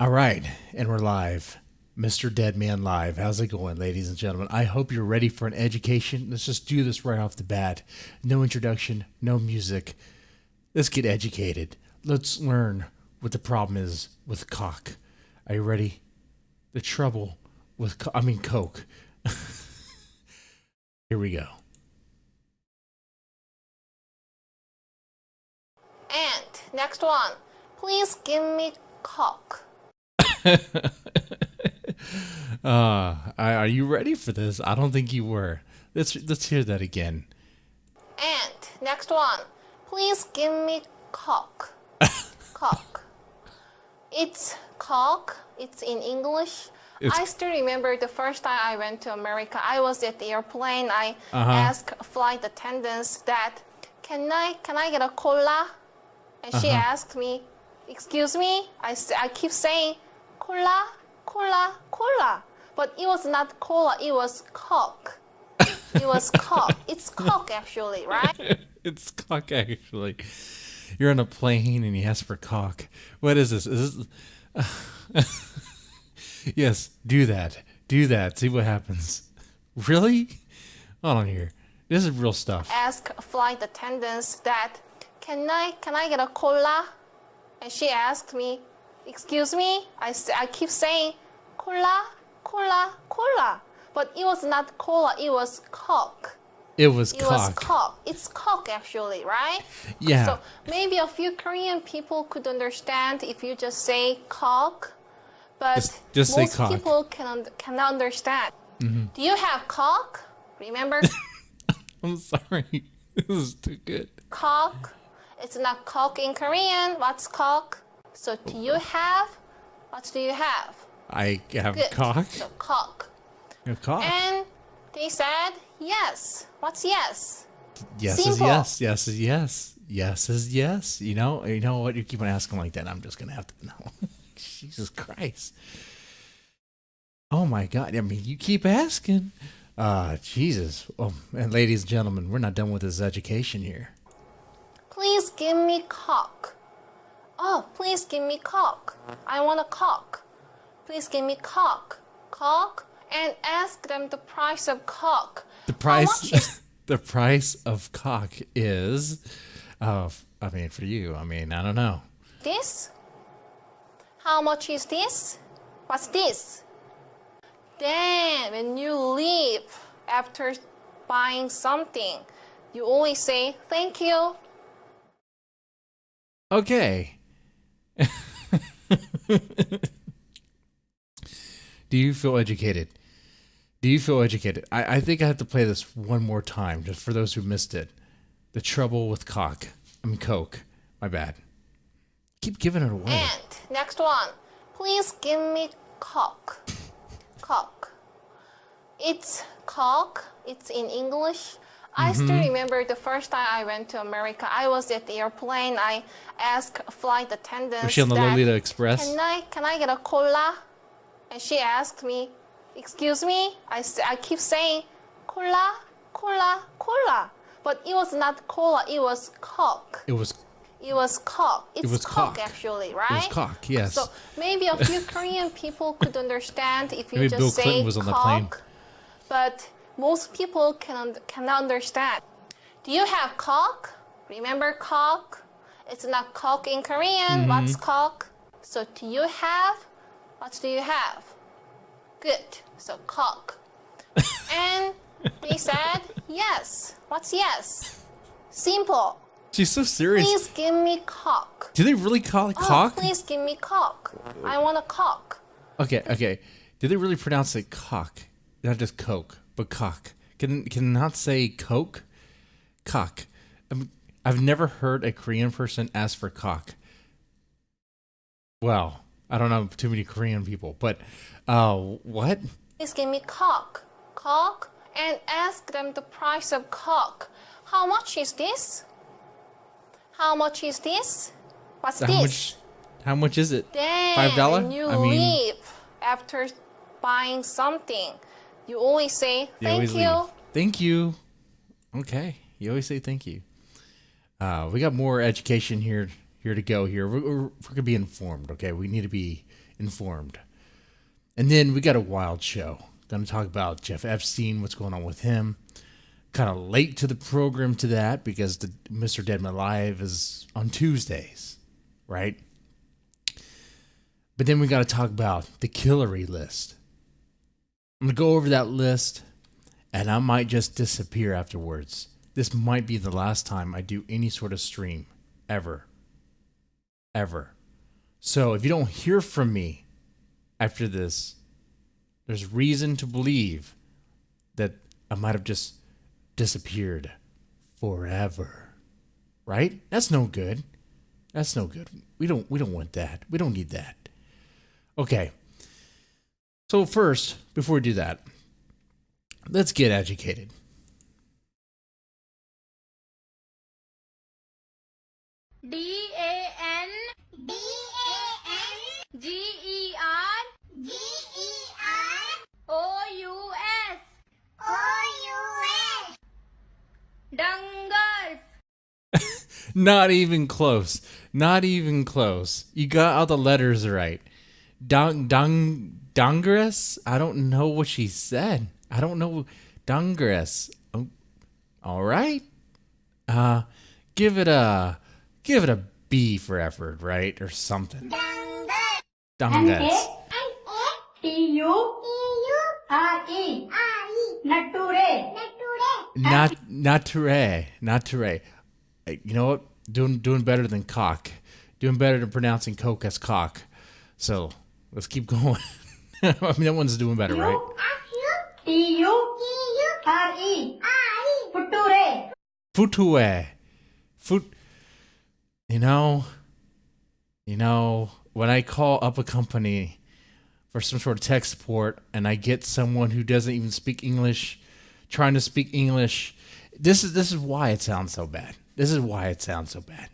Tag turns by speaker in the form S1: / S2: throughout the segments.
S1: All right, and we're live. Mr. Deadman live. How's it going, ladies and gentlemen? I hope you're ready for an education. Let's just do this right off the bat. No introduction, no music. Let's get educated. Let's learn what the problem is with cock. Are you ready? The trouble with Coke. Here we go.
S2: And next one, please give me cock.
S1: Are you ready for this? I don't think you were. Let's hear that again.
S2: And next one, please give me cock. Cock. It's cock. It's in English. I still remember the first time I went to America. I was at the airplane. I asked flight attendants that, can I get a cola? And she asked me, excuse me? I keep saying, cola, cola, cola. But it was not cola, it was cock. It was cock. It's cock, actually, right?
S1: It's cock, actually. You're on a plane and you ask for cock. What is this? Is this... Yes, do that. Do that. See what happens. Really? Hold on here. This is real stuff.
S2: Ask flight attendants that, can I get a cola? And she asked me, excuse me? I keep saying, cola, cola, cola. But it was not cola, it was cock.
S1: It was
S2: It
S1: cock.
S2: was cock. It's cock, actually, right?
S1: Yeah.
S2: So maybe a few Korean people could understand if you just say cock. But
S1: just say
S2: most
S1: cock.
S2: people cannot understand. Do you have cock? Remember?
S1: I'm sorry. This is too good.
S2: Cock. It's not cock in Korean. What's cock? So do you have? What do you have?
S1: I have
S2: Good.
S1: cock.
S2: So cock.
S1: You have cock.
S2: And they said yes. What's yes?
S1: Yes is
S2: Simple.
S1: yes. Yes is yes. Yes is yes. You know what? You keep on asking like that. I'm just gonna have to know. Jesus Christ. Oh my God. I mean, you keep asking. Jesus. Oh, and ladies and gentlemen, we're not done with this education here.
S2: Please give me cock. Oh, please give me cock. I want a cock. Please give me cock. Cock. And ask them the price of cock.
S1: The
S2: How much
S1: price,
S2: is
S1: the price of cock is, for you, I don't know.
S2: this? How much is this? What's this? Then, when you leave after buying something, you always say, thank you.
S1: Okay. Do you feel educated? Do you feel educated? I think I have to play this one more time, just for those who missed it. The trouble with Coke. My bad. Keep giving it away.
S2: And next one, please give me cock. Cock. It's cock. It's in English. I still remember the first time I went to America. I was at the airplane. I asked flight attendants
S1: Was she on the
S2: that,
S1: Lolita Express?
S2: Can I get a cola? And she asked me, excuse me? I keep saying, cola, cola, cola. But it was not cola, it was cock.
S1: It was
S2: Cock. It's
S1: was
S2: cock,
S1: cock.
S2: actually, right?
S1: It was cock, yes.
S2: So maybe a few Korean people could understand if you
S1: Maybe
S2: just
S1: Bill
S2: say
S1: Clinton was on the plane.
S2: cock. But most people cannot understand. Do you have cock? Remember cock? It's not cock in Korean. What's cock? So do you have? What do you have? Good. So cock. And they said yes. What's yes? Simple.
S1: She's so serious.
S2: Please give me cock.
S1: Do they really call it cock?
S2: Oh, please give me cock. I want a cock.
S1: Okay. Did they really pronounce it cock? Not just Coke, but cock. Can not say Coke? Cock. I've never heard a Korean person ask for cock. Well, I don't know too many Korean people, but what?
S2: Please give me cock. Cock. And ask them the price of cock. How much is this? How much is this? What's this?
S1: How much is it?
S2: Then
S1: $5?
S2: when you leave after buying something, you always say thank you.
S1: Thank you. Okay. You always say thank you. We got more education here to go here. We're going to be informed, okay? We need to be informed. And then we got a wild show. Going to talk about Jeff Epstein, what's going on with him. Kind of late to the program to that because the Mr. Deadman Live is on Tuesdays, right? But then we got to talk about the Killary list. I'm going to go over that list, and I might just disappear afterwards. This might be the last time I do any sort of stream, ever. Ever. So if you don't hear from me after this, there's reason to believe that I might have just disappeared forever. Right? That's no good. That's no good. We don't want that. We don't need that. Okay. So first, before we do that, let's get educated.
S3: DAN GER OUS Dungers.
S1: Not even close. Not even close. You got all the letters right. Dungress? I don't know what she said. I don't know. Dungress. Oh, all right. Give it a B for effort, right? Or something. Dungress.
S3: TURE Nature.
S1: Nature. You know what? Doing better than cock. Doing better than pronouncing coke as cock. So let's keep going. I mean, that one's doing better, right?
S3: TURE Future.
S1: Futue. You know, when I call up a company for some sort of tech support and I get someone who doesn't even speak English trying to speak English, this is why it sounds so bad. This is why it sounds so bad.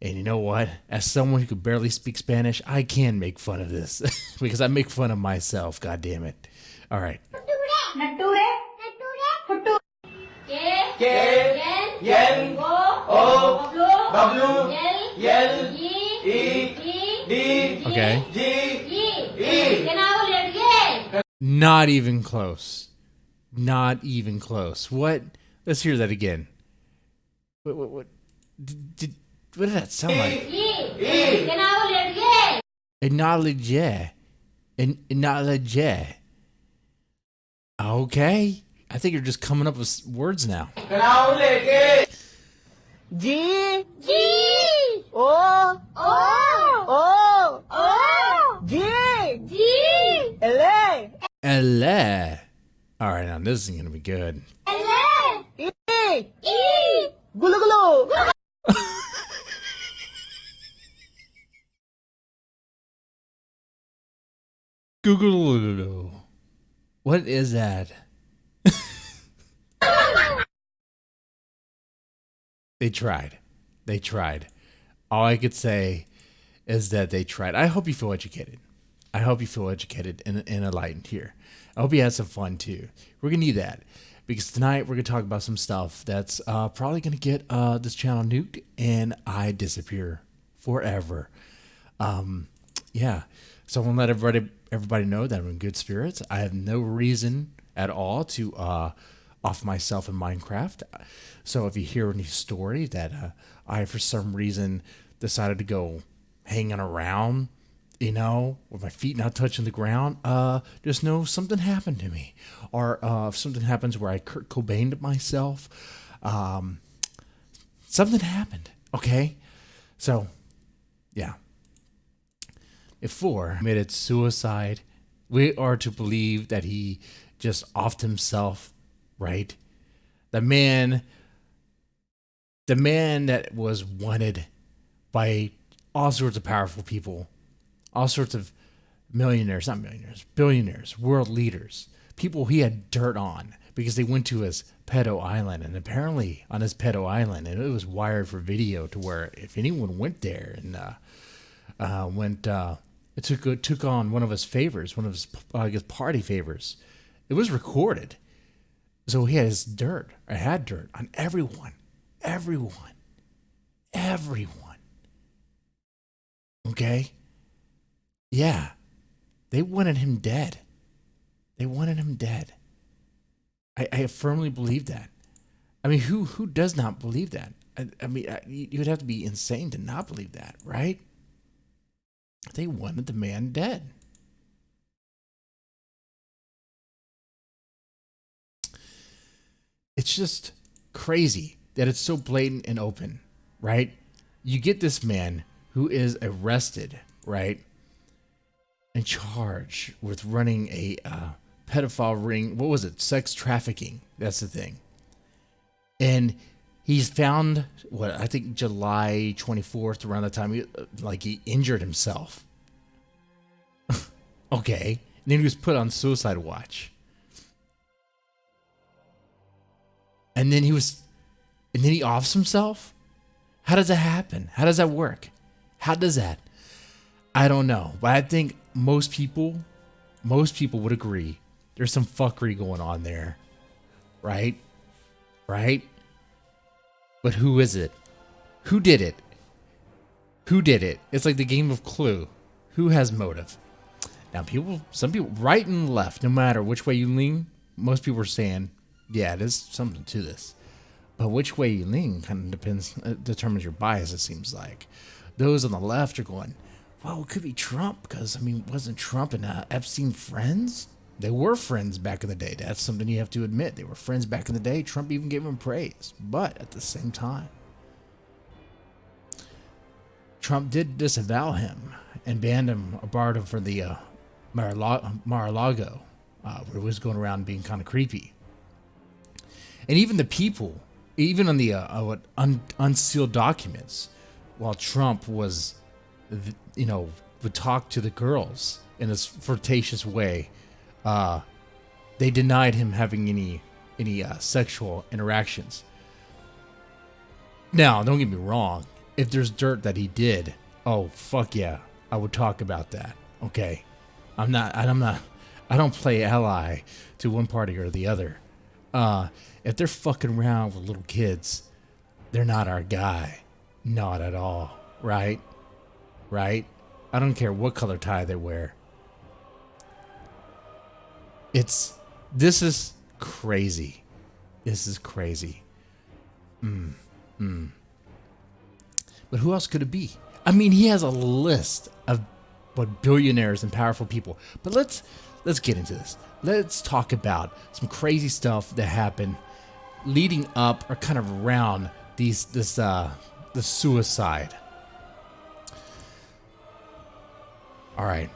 S1: And you know what? As someone who could barely speak Spanish, I can make fun of this because I make fun of myself. God damn it! All right.
S3: Nature. Future. K
S4: N O W L E D
S1: Okay.
S4: G E.
S1: Not even close. Not even close. What? Let's hear that again. What did that sound like? Acknowledge. Okay. I think you're just coming up with words now.
S4: G O G L
S1: LA. All right, now this is going to be good.
S4: E Gulu gulu.
S1: Google. What is that? They tried. All I could say is that they tried. I hope you feel educated. And enlightened here. I hope you had some fun too. We're going to need that because tonight we're going to talk about some stuff that's probably going to get this channel nuked and I disappear forever. Yeah. So I want to let everybody know that I'm in good spirits. I have no reason at all to off myself in Minecraft. So if you hear any story that I, for some reason, decided to go hanging around, with my feet not touching the ground, just know something happened to me. Or if something happens where I Kurt Cobained myself, something happened, okay? So, yeah. If 4 committed suicide, we are to believe that he just offed himself, right? The man that was wanted by all sorts of powerful people, all sorts of billionaires, world leaders, people he had dirt on because they went to his pedo island. And apparently on his pedo island, and it was wired for video to where if anyone went there and took on one of his favors, one of his party favors, it was recorded. So he had dirt on everyone. Okay? Yeah. They wanted him dead. They wanted him dead. I firmly believe that. I mean, who does not believe that? I mean, you would have to be insane to not believe that, right? They wanted the man dead. It's just crazy that it's so blatant and open, right? You get this man who is arrested, right? In charge with running a pedophile ring. What was it? Sex trafficking. That's the thing. And he's found, I think July 24th, around that time, he injured himself. Okay. And then he was put on suicide watch. And then he offs himself? How does that happen? How does that work? How does that? I don't know. But I think most people would agree there's some fuckery going on there. Right? Right? But who is it? Who did it? Who did it? It's like the game of Clue. Who has motive? Now, some people, right and left, no matter which way you lean, most people are saying, yeah, there's something to this. But which way you lean kind of determines your bias, it seems like. Those on the left are going, well, it could be Trump, because, I mean, wasn't Trump and Epstein friends? They were friends back in the day. That's something you have to admit. They were friends back in the day. Trump even gave him praise. But at the same time, Trump did disavow him and banned him, barred him for the Mar-a-Lago, where he was going around being kind of creepy. And even the people, even on the unsealed documents, while Trump was, would talk to the girls in this flirtatious way, they denied him having any sexual interactions. Now, don't get me wrong. If there's dirt that he did, oh fuck yeah, I would talk about that. Okay, I don't play ally to one party or the other. If they're fucking around with little kids, they're not our guy. Not at all. Right? Right? I don't care what color tie they wear. This is crazy. This is crazy. But who else could it be? I mean, he has a list of billionaires and powerful people. But let's get into this. Let's talk about some crazy stuff that happened leading up or kind of around the suicide. All right.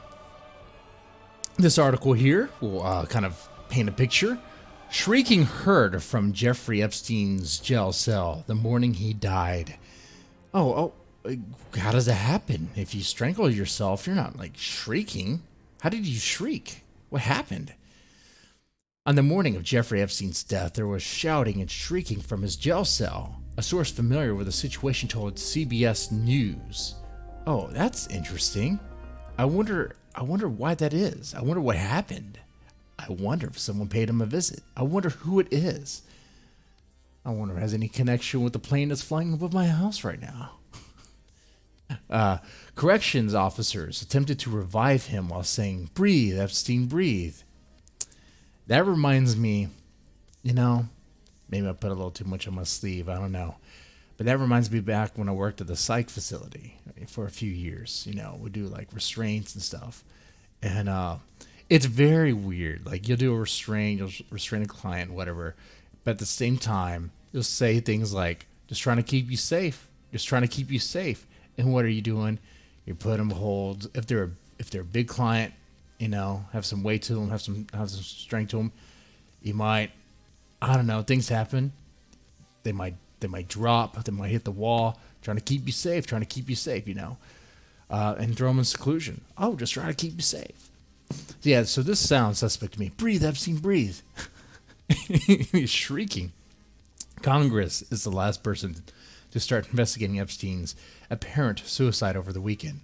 S1: This article here will kind of paint a picture. Shrieking heard from Jeffrey Epstein's jail cell the morning he died. Oh, how does that happen? If you strangle yourself, you're not like shrieking. How did you shriek? What happened? On the morning of Jeffrey Epstein's death, there was shouting and shrieking from his jail cell. A source familiar with the situation told CBS News. Oh, that's interesting. I wonder why that is. I wonder what happened. I wonder if someone paid him a visit. I wonder who it is. I wonder if it has any connection with the plane that's flying above my house right now. Corrections officers attempted to revive him while saying, "Breathe, Epstein, breathe." That reminds me, maybe I put a little too much on my sleeve. I don't know. But that reminds me back when I worked at the psych facility for a few years. We do like restraints and stuff. And it's very weird. Like you'll do a restraint, you'll restrain a client, whatever. But at the same time, you'll say things like, just trying to keep you safe. Just trying to keep you safe. And what are you doing? You put them holds. If they're a big client, have some weight to them, have some strength to them. You might, I don't know, things happen. They might drop. They might hit the wall. Trying to keep you safe. And throw them in seclusion. Oh, just trying to keep you safe. Yeah, so this sounds suspect to me. Breathe, Epstein, breathe. He's shrieking. Congress is the last person to start investigating Epstein's apparent suicide over the weekend.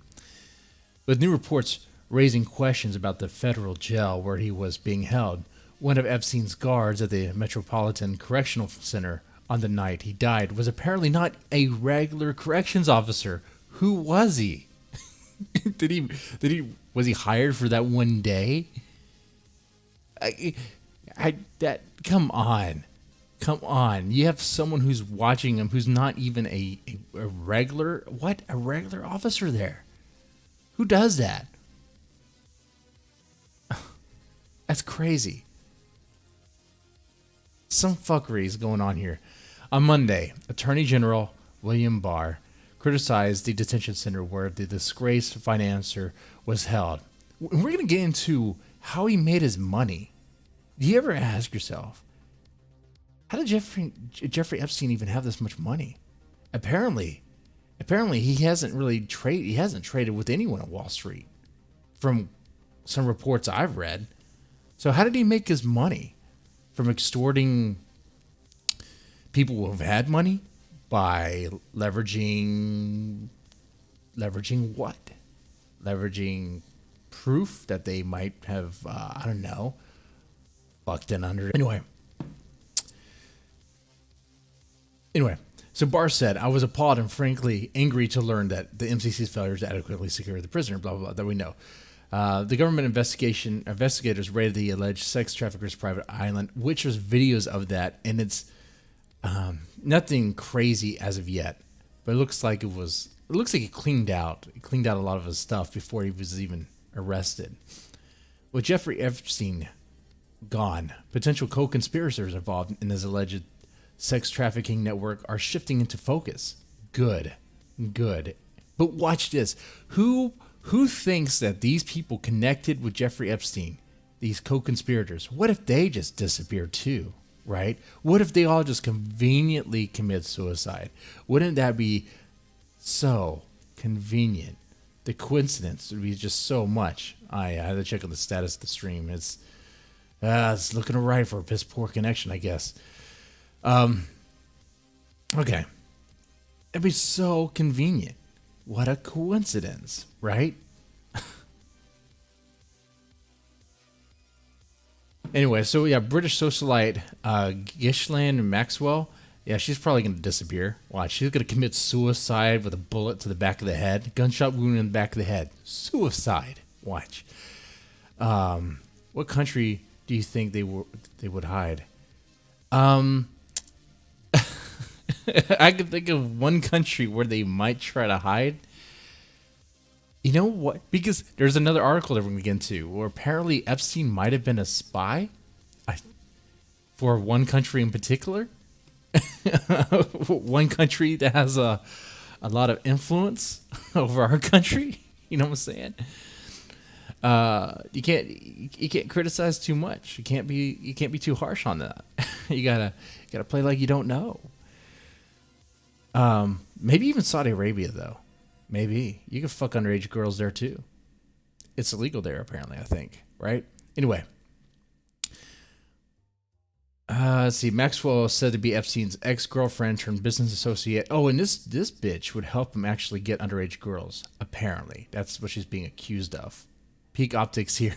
S1: With new reports raising questions about the federal jail where he was being held, one of Epstein's guards at the Metropolitan Correctional Center on the night he died was apparently not a regular corrections officer. Who was he? Was he hired for that one day? Come on. You have someone who's watching him who's not even a regular officer there. Who does that? That's crazy. Some fuckery is going on here. On Monday, Attorney General William Barr criticized the detention center where the disgraced financier was held. We're going to get into how he made his money. Do you ever ask yourself, how did Jeffrey Epstein even have this much money? Apparently he hasn't traded with anyone at Wall Street, from some reports I've read. So how did he make his money? From extorting people who have had money by leveraging what? Leveraging proof that they might have, fucked in under. Anyway, so Barr said, I was appalled and frankly angry to learn that the MCC's failure to adequately secure the prisoner, blah, blah, blah, that we know. The government investigators raided the alleged sex trafficker's private island, which there's videos of that, and it's nothing crazy as of yet, but it looks like he cleaned out a lot of his stuff before he was even arrested. With Jeffrey Epstein gone, potential co-conspirators involved in his alleged sex trafficking network are shifting into focus. Good. But watch this. Who thinks that these people connected with Jeffrey Epstein, these co-conspirators, what if they just disappear too, right? What if they all just conveniently commit suicide? Wouldn't that be so convenient? The coincidence would be just so much. I had to check on the status of the stream. It's looking alright for a piss poor connection, I guess. Okay. It'd be so convenient. What a coincidence, right? Anyway, so yeah, British socialite Ghislaine Maxwell. Yeah, she's probably going to disappear. Watch, she's going to commit suicide with a bullet to the back of the head. Gunshot wound in the back of the head. Suicide. Watch. What country do you think they would hide? I could think of one country where they might try to hide. You know what? Because there's another article that we're going to get into where apparently Epstein might have been a spy for one country in particular. One country that has a lot of influence over our country. You know what I'm saying? You can't criticize too much. You can't be too harsh on that. You gotta play like you don't know. Maybe even Saudi Arabia though. Maybe you can fuck underage girls there too. It's illegal there apparently, I think. Right? Anyway. Let's see. Maxwell said to be Epstein's ex-girlfriend turned business associate. Oh, and this bitch would help him actually get underage girls. Apparently, that's what she's being accused of. Peak optics here.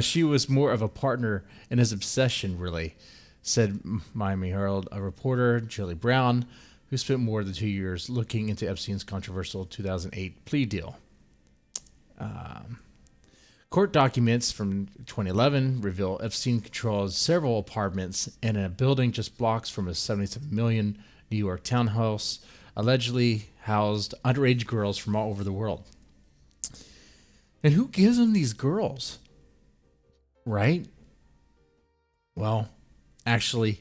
S1: She was more of a partner in his obsession, really, said Miami Herald, a reporter, Julie Brown, who spent more than 2 years looking into Epstein's controversial 2008 plea deal. Court documents from 2011 reveal Epstein controls several apartments in a building just blocks from a 77 million New York townhouse, allegedly housed underage girls from all over the world. And who gives him these girls? Right? Well, actually,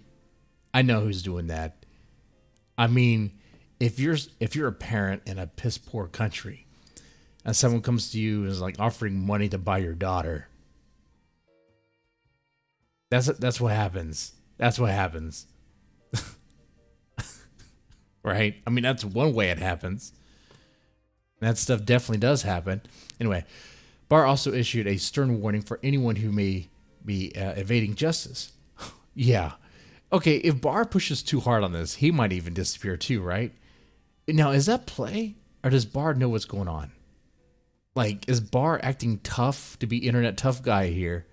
S1: I know who's doing that. I mean, if you're a parent in a piss poor country, and someone comes to you and is like offering money to buy your daughter, that's what happens. That's what happens. Right? I mean, that's one way it happens. That stuff definitely does happen. Anyway, Barr also issued a stern warning for anyone who may be evading justice. Yeah. Okay, if Barr pushes too hard on this, he might even disappear too, right? Now, is that play? Or does Barr know what's going on? Like, is Barr acting tough to be internet tough guy here?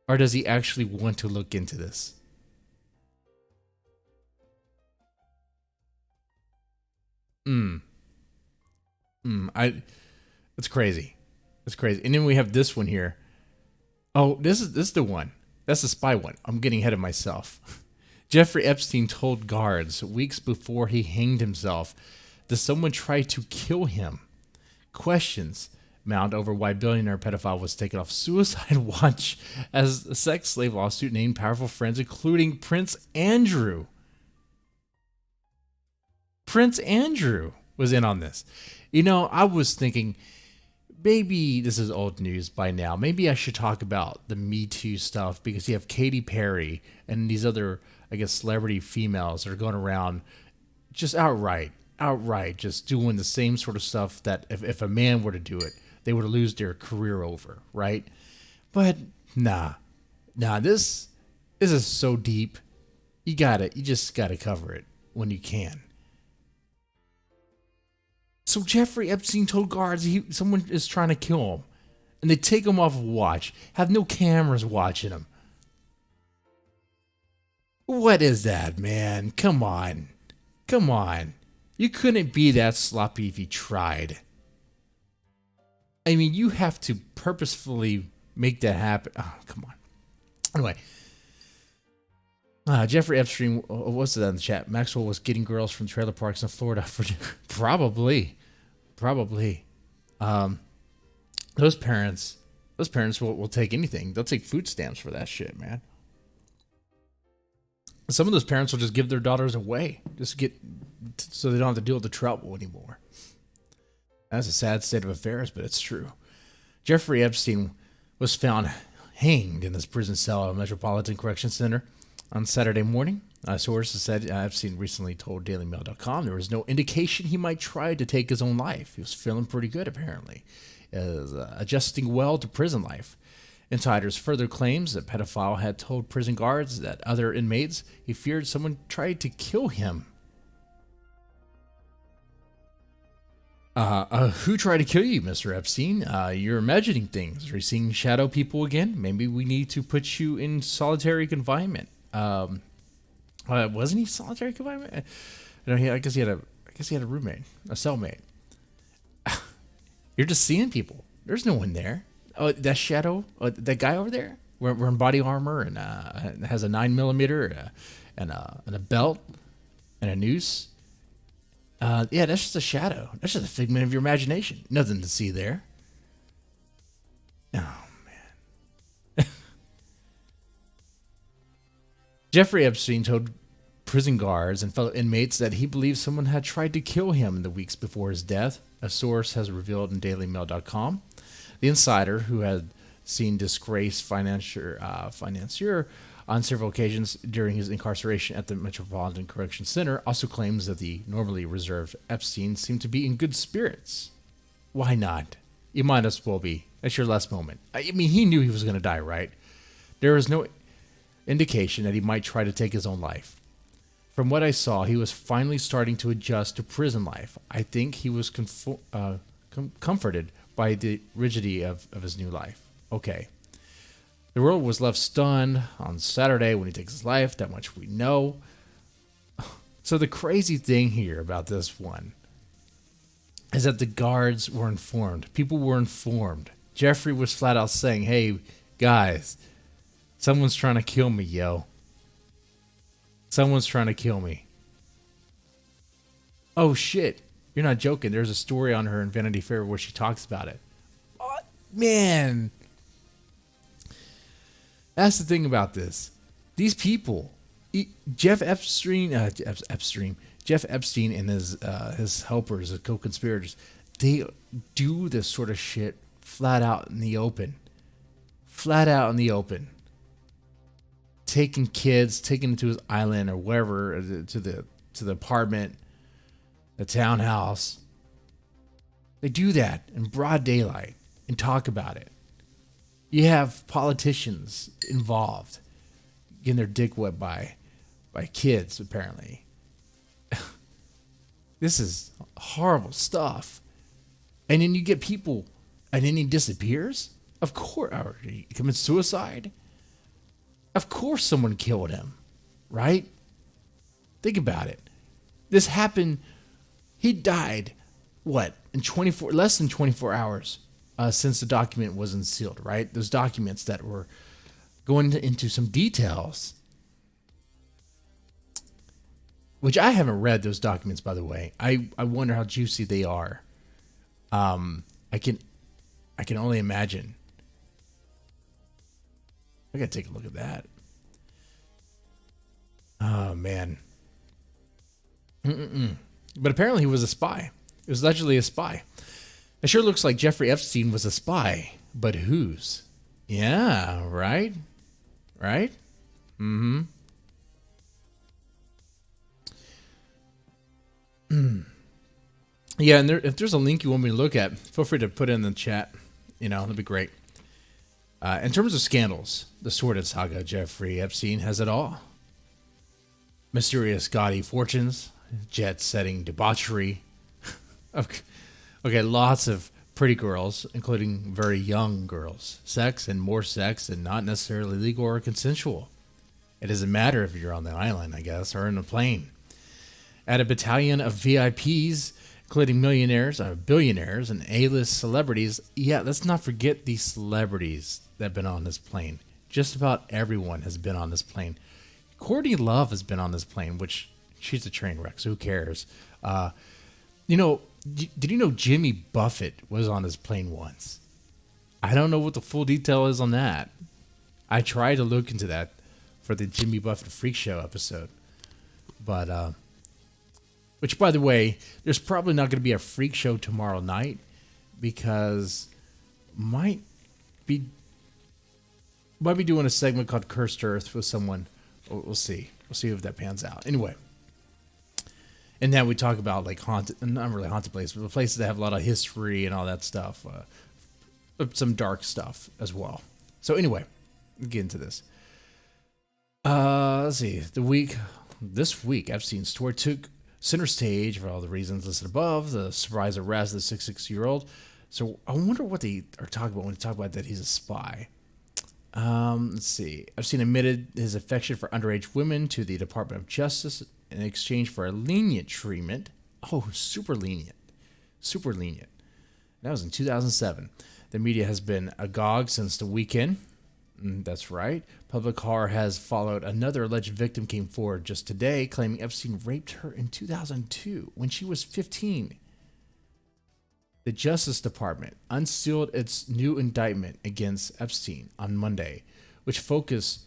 S1: Or does he actually want to look into this? It's crazy. It's crazy. And then we have this one here. Oh, this is the one. That's the spy one. I'm getting ahead of myself. Jeffrey Epstein told guards weeks before he hanged himself that someone tried to kill him. Questions mount over why billionaire pedophile was taken off suicide watch as a sex slave lawsuit named powerful friends, including Prince Andrew. Prince Andrew was in on this. You know, I was thinking, maybe this is old news by now. Maybe I should talk about the Me Too stuff because you have Katy Perry and these other, I guess, celebrity females that are going around just outright, just doing the same sort of stuff that if a man were to do it, they would lose their career over, right? But nah, this is so deep. You just gotta cover it when you can. So Jeffrey Epstein told guards someone is trying to kill him, and they take him off of watch, have no cameras watching him. What is that, man? Come on. You couldn't be that sloppy if you tried. I mean, you have to purposefully make that happen. Oh, come on. Anyway, Jeffrey Epstein, what's that in the chat? Maxwell was getting girls from trailer parks in Florida for probably. Those parents will take anything. They'll take food stamps for that shit, man. Some of those parents will just give their daughters away, so they don't have to deal with the trouble anymore. That's a sad state of affairs, but it's true. Jeffrey Epstein was found hanged in this prison cell at a Metropolitan Correction Center on Saturday morning. Sources said Epstein recently told DailyMail.com there was no indication he might try to take his own life. He was feeling pretty good, apparently, adjusting well to prison life. Insiders further claims that pedophile had told prison guards that other inmates he feared someone tried to kill him. Who tried to kill you, Mr. Epstein? You're imagining things. Are you seeing shadow people again? Maybe we need to put you in solitary confinement. Wasn't he solitary confinement? I guess he had a roommate, a cellmate. You're just seeing people. There's no one there. Oh, that shadow, that guy over there, wearing body armor and has a 9mm and a belt and a noose. Yeah, that's just a shadow. That's just a figment of your imagination. Nothing to see there. Oh, man. Jeffrey Epstein told prison guards and fellow inmates that he believes someone had tried to kill him in the weeks before his death, a source has revealed in DailyMail.com. The insider, who had seen disgraced financier on several occasions during his incarceration at the Metropolitan Correction Center, also claims that the normally reserved Epstein seemed to be in good spirits. Why not? You might as well be. That's your last moment. I mean, he knew he was going to die, right? There was no indication that he might try to take his own life. From what I saw, he was finally starting to adjust to prison life. I think he was comforted by the rigidity of his new life. Okay. The world was left stunned on Saturday when he takes his life. That much we know. So the crazy thing here about this one is that the guards were informed. People were informed. Jeffrey was flat out saying, hey, guys, someone's trying to kill me, yo. Someone's trying to kill me. Oh, shit. You're not joking. There's a story on her in Vanity Fair where she talks about it. Oh, man. That's the thing about this. These people, Jeff Epstein and his helpers, his co-conspirators, they do this sort of shit flat out in the open. Flat out in the open. Taking kids, taking them to his island or wherever, to the apartment, the townhouse. They do that in broad daylight and talk about it. You have politicians involved getting their dick wet by kids, apparently. This is horrible stuff. And then you get people, and then he disappears? Of course, or he commits suicide? Of course someone killed him, right? Think about it. This happened, he died what, in less than 24 hours since the document was unsealed, right? Those documents that were going into some details, which I haven't read those documents, by the way. I wonder how juicy they are. I can only imagine. I gotta take a look at that. Oh man. But apparently he was a spy. It was allegedly a spy. It sure looks like Jeffrey Epstein was a spy, but whose? Yeah, right? Right? Mm-hmm. Yeah, and if there's a link you want me to look at, feel free to put it in the chat. You know, that'd be great. In terms of scandals, the sordid saga of Jeffrey Epstein has it all. Mysterious gaudy fortunes, jet-setting debauchery. Okay, lots of pretty girls, including very young girls. Sex, and not necessarily legal or consensual. It doesn't matter if you're on the island, I guess, or in a plane. At a battalion of VIPs, including millionaires, billionaires, and A-list celebrities. Yeah, let's not forget these celebrities that have been on this plane. Just about everyone has been on this plane. Courtney Love has been on this plane, which she's a train wreck, so who cares? Did you know Jimmy Buffett was on this plane once? I don't know what the full detail is on that. I tried to look into that for the Jimmy Buffett Freak Show episode. But, which, by the way, there's probably not going to be a Freak Show tomorrow night because might be doing a segment called Cursed Earth with someone. We'll see. We'll see if that pans out. Anyway. And then we talk about like not really haunted places, but places that have a lot of history and all that stuff. Some dark stuff as well. So anyway, let's get into this. Let's see. This week, Epstein's story took center stage for all the reasons listed above. The surprise arrest of the 66-year-old. So I wonder what they are talking about when they talk about that he's a spy. Let's see. Epstein admitted his affection for underage women to the Department of Justice in exchange for a lenient treatment. Oh, super lenient. Super lenient. That was in 2007. The media has been agog since the weekend. That's right. Public horror has followed. Another alleged victim came forward just today, claiming Epstein raped her in 2002 when she was 15. The Justice Department unsealed its new indictment against Epstein on Monday, which focused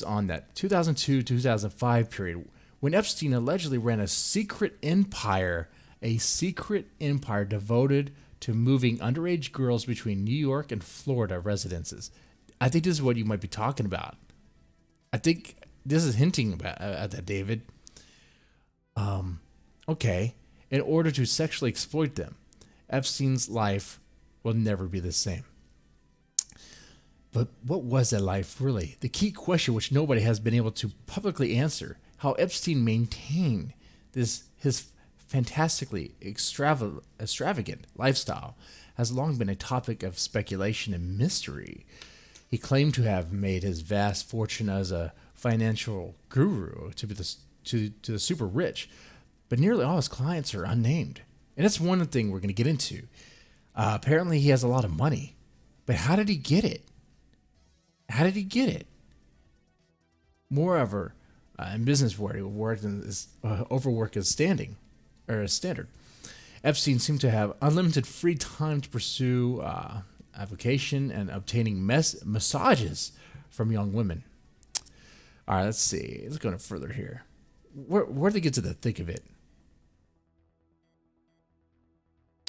S1: on that 2002-2005 period when Epstein allegedly ran a secret empire devoted to moving underage girls between New York and Florida residences. I think this is what you might be talking about. I think this is hinting at that, David. Okay. In order to sexually exploit them, Epstein's life will never be the same. But what was that life really? The key question, which nobody has been able to publicly answer, how Epstein maintained his fantastically extravagant lifestyle, has long been a topic of speculation and mystery. He claimed to have made his vast fortune as a financial guru to the super rich, but nearly all his clients are unnamed. And that's one thing we're going to get into. Apparently he has a lot of money, but how did he get it? How did he get it? Moreover, in business where he worked in this overwork is standard. Epstein seemed to have unlimited free time to pursue avocation and obtaining massages from young women. All right, let's see. Let's go no further here. Where do they get to the thick of it?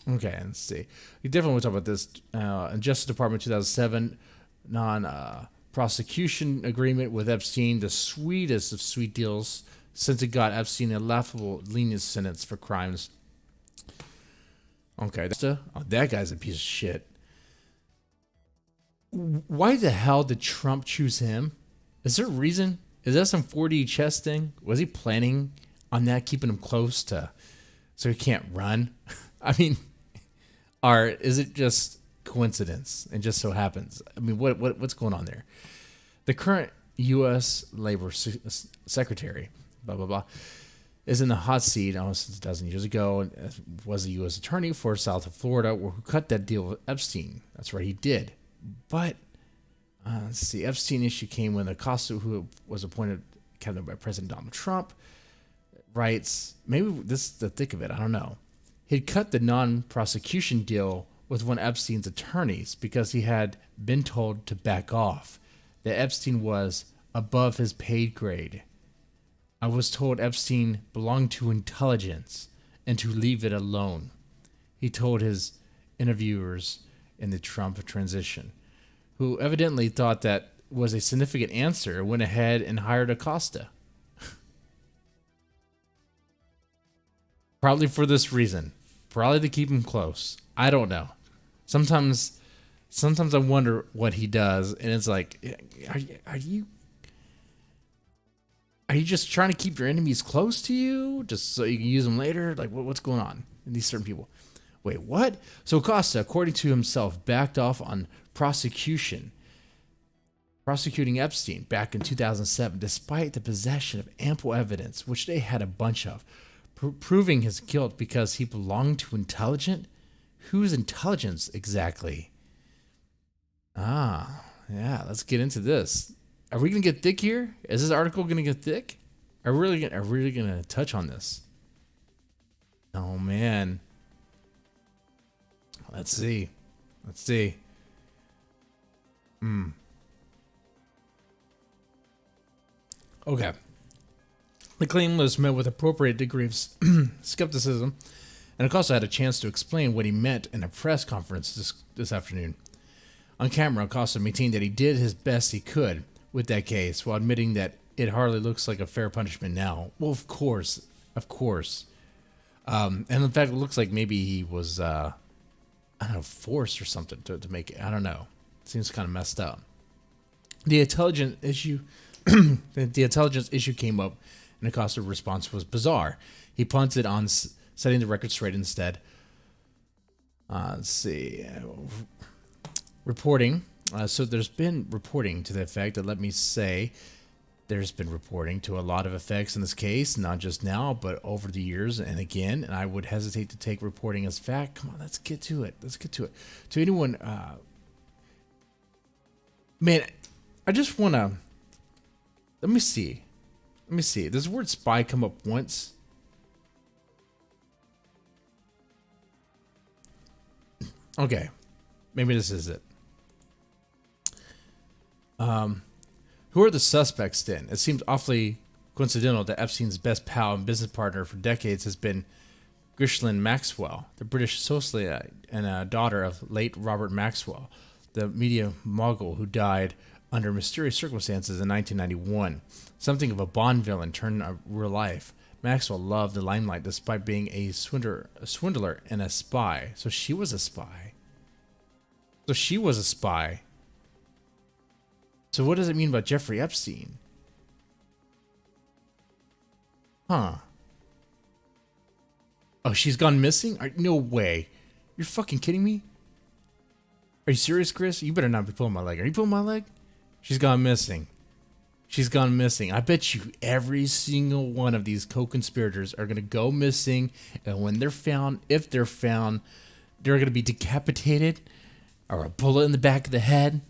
S1: Okay, let's see. We definitely want to talk about this. In Justice Department 2007 non-prosecution agreement with Epstein, the sweetest of sweet deals, since it got Epstein a laughable lenient sentence for crimes. Okay, that guy's a piece of shit. Why the hell did Trump choose him? Is there a reason? Is that some 4D chess thing? Was he planning on that, keeping him close to so he can't run? I mean, or is it just coincidence and just so happens? I mean, what's going on there? The current U.S. Labor Secretary, blah, blah, blah, is in the hot seat almost since a dozen years ago and was a U.S. attorney for South of Florida who cut that deal with Epstein. That's right, he did. But, let's see, Epstein issue came when Acosta, who was appointed cabinet by President Donald Trump, writes, maybe this is the thick of it, I don't know. He'd cut the non-prosecution deal with one of Epstein's attorneys because he had been told to back off, that Epstein was above his paid grade. I was told Epstein belonged to intelligence and to leave it alone, he told his interviewers in the Trump transition, who evidently thought that was a significant answer and went ahead and hired Acosta. Probably for this reason. Probably to keep him close. I don't know. Sometimes I wonder what he does, and it's like, are you just trying to keep your enemies close to you, just so you can use them later? Like, what's going on in these certain people? Wait, what? So Acosta, according to himself, backed off on prosecuting Epstein back in 2007, despite the possession of ample evidence, which they had a bunch of, proving his guilt because he belonged to intelligence. Whose intelligence exactly? Yeah, let's get into this. Are we gonna get thick here? Is this article gonna get thick? Are we really gonna touch on this? Oh man. Let's see. Okay. The claim was met with appropriate degree of skepticism, and Acosta had a chance to explain what he meant in a press conference this afternoon. On camera, Acosta maintained that he did his best he could with that case, while admitting that it hardly looks like a fair punishment now. Well, of course. And in fact, it looks like maybe he was, forced or something to make it. I don't know. It seems kind of messed up. The intelligence issue, came up, and Acosta's response was bizarre. He punted on setting the record straight instead. Let's see. Reporting. So there's been reporting to the effect that, let me say, there's been reporting to a lot of effects in this case, not just now, but over the years and again, and I would hesitate to take reporting as fact. Come on, let's get to it. To anyone, man, I just want to, let me see. Does the word spy come up once? Okay, maybe this is it. Who are the suspects then? It seems awfully coincidental that Epstein's best pal and business partner for decades has been Ghislaine Maxwell, the British socialite and a daughter of late Robert Maxwell, the media mogul who died under mysterious circumstances in 1991. Something of a Bond villain turned real life. Maxwell loved the limelight despite being a swindler and a spy. So she was a spy. So what does it mean about Jeffrey Epstein? Huh. Oh, she's gone missing? No way. You're fucking kidding me? Are you serious, Chris? You better not be pulling my leg. Are you pulling my leg? She's gone missing. I bet you every single one of these co-conspirators are going to go missing. And when they're found, if they're found, they're going to be decapitated or a bullet in the back of the head.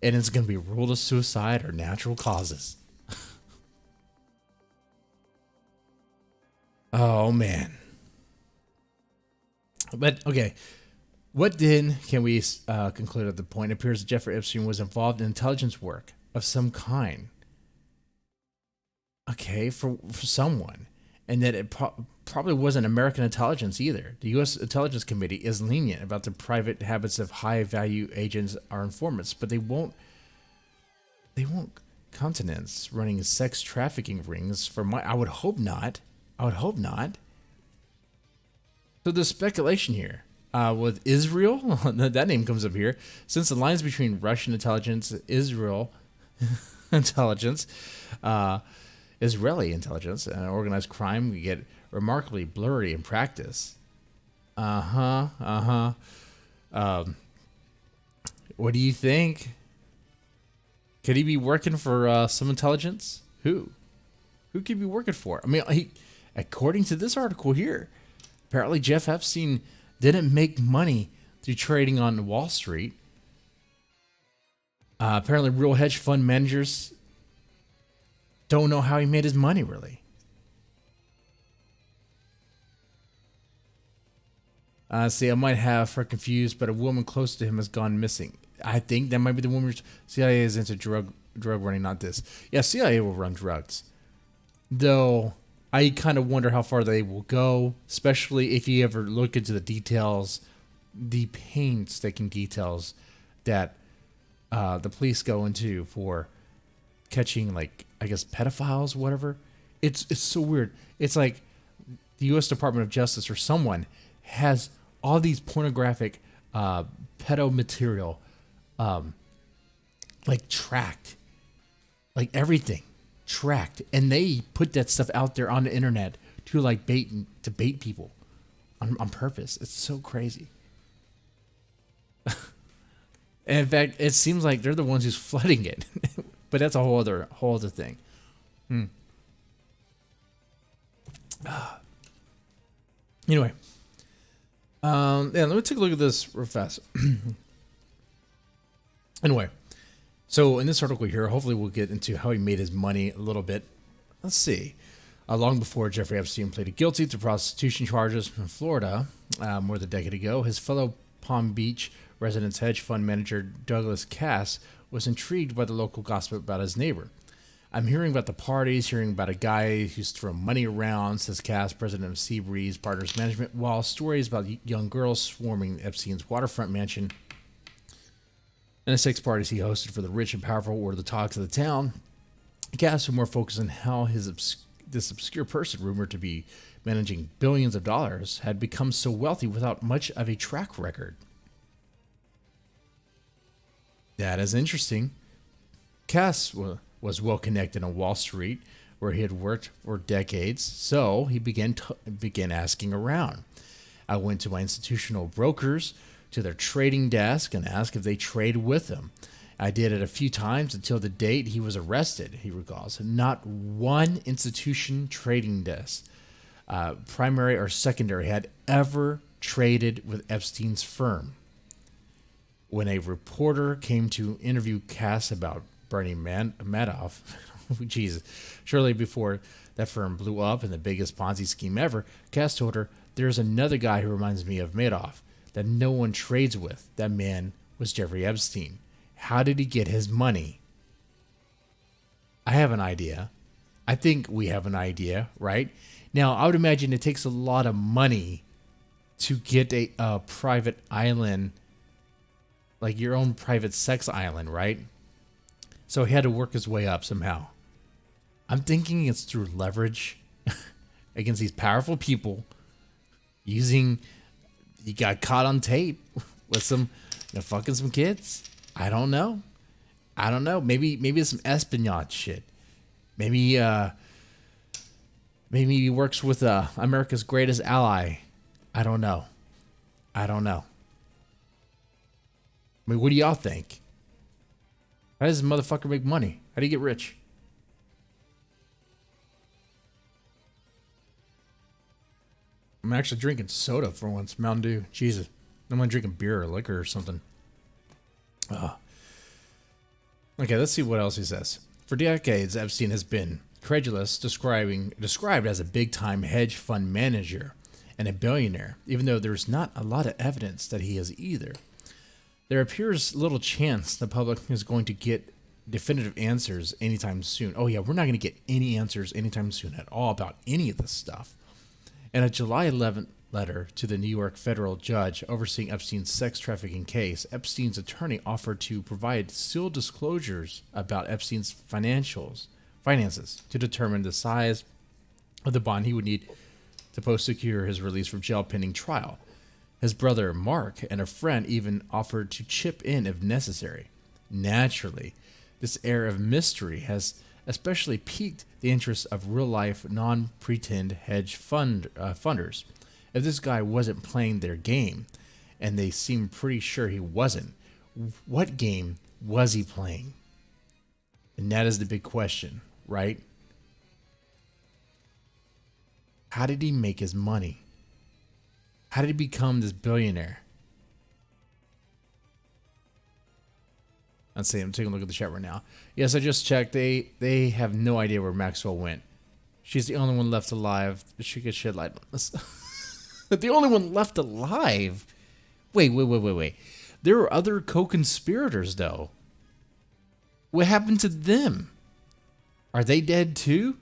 S1: And it's going to be ruled a suicide or natural causes. Oh, man. But, okay. What then can we conclude at the point? It appears that Jeffrey Epstein was involved in intelligence work of some kind. Okay, for someone. And that it probably wasn't American intelligence either. The U.S. Intelligence Committee is lenient about the private habits of high-value agents or informants, but they won't countenance running sex trafficking rings for my... I would hope not. So there's speculation here. With Israel, that name comes up here, since the lines between Russian intelligence, Israel intelligence, Israeli intelligence, and organized crime get remarkably blurry in practice. What do you think? Could he be working for some intelligence? Who could he be working for? I mean, according to this article here, apparently Jeff Epstein didn't make money through trading on Wall Street. Apparently, real hedge fund managers don't know how he made his money, really. See, I might have her confused, but a woman close to him has gone missing. I think that might be the woman. CIA is into drug running, not this. Yeah, CIA will run drugs. Though, I kind of wonder how far they will go, especially if you ever look into the details, the painstaking details that the police go into for catching, like, I guess, pedophiles, whatever. It's so weird. It's like the U.S. Department of Justice or someone has all these pornographic pedo material, like, tracked. Like, everything tracked. And they put that stuff out there on the internet to, like, bait people on purpose. It's so crazy. And in fact, it seems like they're the ones who's flooding it. But that's a whole other thing. Anyway. Yeah, let me take a look at this real fast. Anyway. So in this article here, hopefully we'll get into how he made his money a little bit. Let's see. Long before Jeffrey Epstein pleaded guilty to prostitution charges in Florida, more than a decade ago, his fellow Palm Beach residence hedge fund manager Douglas Cass was intrigued by the local gossip about his neighbor. I'm hearing about the parties, hearing about a guy who's throwing money around, says Cass, president of Seabreeze Partners Management, while stories about young girls swarming Epstein's waterfront mansion and the 6 parties he hosted for the rich and powerful were the talks of the town. Cass was more focused on how this obscure person, rumored to be managing billions of dollars, had become so wealthy without much of a track record. That is interesting. Cass was well connected on Wall Street, where he had worked for decades, so he began asking around. I went to my institutional brokers, to their trading desk, and asked if they trade with him. I did it a few times until the date he was arrested, he recalls. Not one institution trading desk, primary or secondary, had ever traded with Epstein's firm. When a reporter came to interview Cass about Bernie Madoff, Jesus, shortly before that firm blew up in the biggest Ponzi scheme ever, Cass told her, "There's another guy who reminds me of Madoff that no one trades with. That man was Jeffrey Epstein. How did he get his money?" I have an idea. I think we have an idea, right? Now, I would imagine it takes a lot of money to get a private island, like your own private sex island, right? So he had to work his way up somehow. I'm thinking it's through leverage against these powerful people using... He got caught on tape with some, fucking some kids. I don't know. Maybe it's some espionage shit. Maybe he works with America's greatest ally. I don't know. I mean, what do y'all think? How does this motherfucker make money? How do you get rich? I'm actually drinking soda for once. Mountain Dew. Jesus. I'm not drinking beer or liquor or something. Okay, let's see what else he says. For decades, Epstein has been credulous, described as a big-time hedge fund manager and a billionaire, even though there's not a lot of evidence that he is either. There appears little chance the public is going to get definitive answers anytime soon. Oh yeah, we're not going to get any answers anytime soon at all about any of this stuff. In a July 11th letter to the New York federal judge overseeing Epstein's sex trafficking case, Epstein's attorney offered to provide sealed disclosures about Epstein's finances to determine the size of the bond he would need to post-secure his release from jail pending trial. His brother Mark and a friend even offered to chip in if necessary. Naturally, this air of mystery has especially piqued the interest of real-life, non-pretend hedge funders. If this guy wasn't playing their game, and they seem pretty sure he wasn't, what game was he playing? And that is the big question, right? How did he make his money? How did he become this billionaire? Let's see. I'm taking a look at the chat right now. Yes, I just checked. They have no idea where Maxwell went. She's the only one left alive. She gets shit like this. The only one left alive? Wait. There were other co-conspirators, though. What happened to them? Are they dead, too?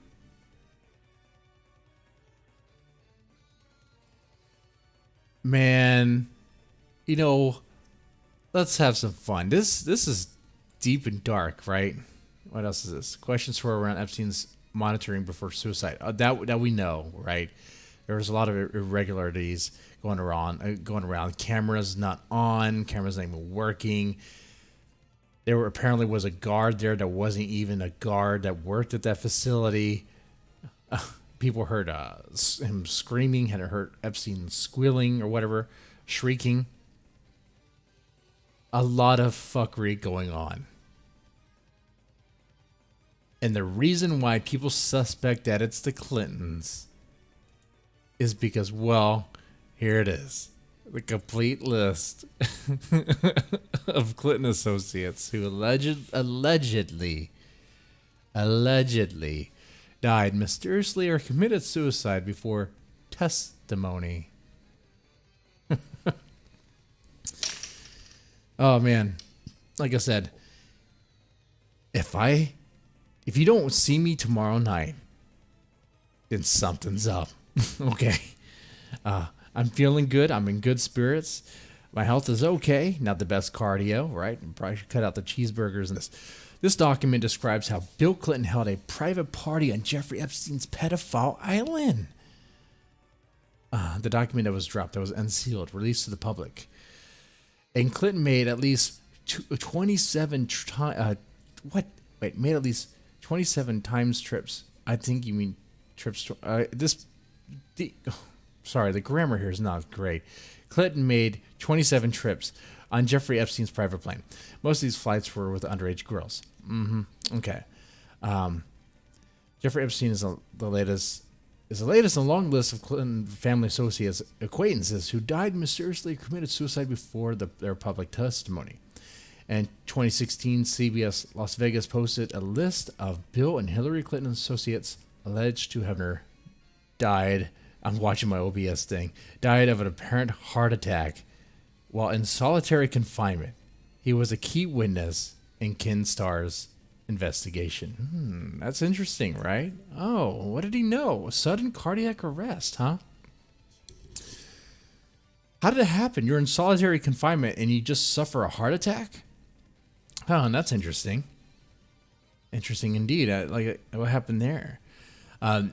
S1: Man, you know, let's have some fun. This is deep and dark, right? What else is this? Questions for around Epstein's monitoring before suicide. That we know, right? There was a lot of irregularities going around. Cameras not on. Cameras not even working. There apparently was a guard there that wasn't even a guard that worked at that facility. People heard him screaming, had heard Epstein squealing or whatever, shrieking. A lot of fuckery going on. And the reason why people suspect that it's the Clintons is because, well, here it is. The complete list of Clinton associates who allegedly died mysteriously or committed suicide before testimony. Oh, man. Like I said, if you don't see me tomorrow night, then something's up. Okay. I'm feeling good. I'm in good spirits. My health is okay. Not the best cardio, right? Probably should cut out the cheeseburgers and this. This document describes how Bill Clinton held a private party on Jeffrey Epstein's pedophile island. The document that was dropped, that was unsealed, released to the public. And Clinton made at least 27 made at least 27 times trips. I think you mean trips to the grammar here is not great. Clinton made 27 trips on Jeffrey Epstein's private plane. Most of these flights were with underage girls. Okay. Jeffrey Epstein is the latest in a long list of Clinton family associates, acquaintances who died mysteriously or committed suicide before their public testimony. In 2016, CBS Las Vegas posted a list of Bill and Hillary Clinton associates alleged to have died. I'm watching my OBS thing. Died of an apparent heart attack while in solitary confinement. He was a key witness in Ken Starr's investigation. That's interesting, right? Oh, what did he know? Sudden cardiac arrest, huh? How did it happen? You're in solitary confinement and you just suffer a heart attack? Oh, and that's interesting. Interesting indeed. What happened there?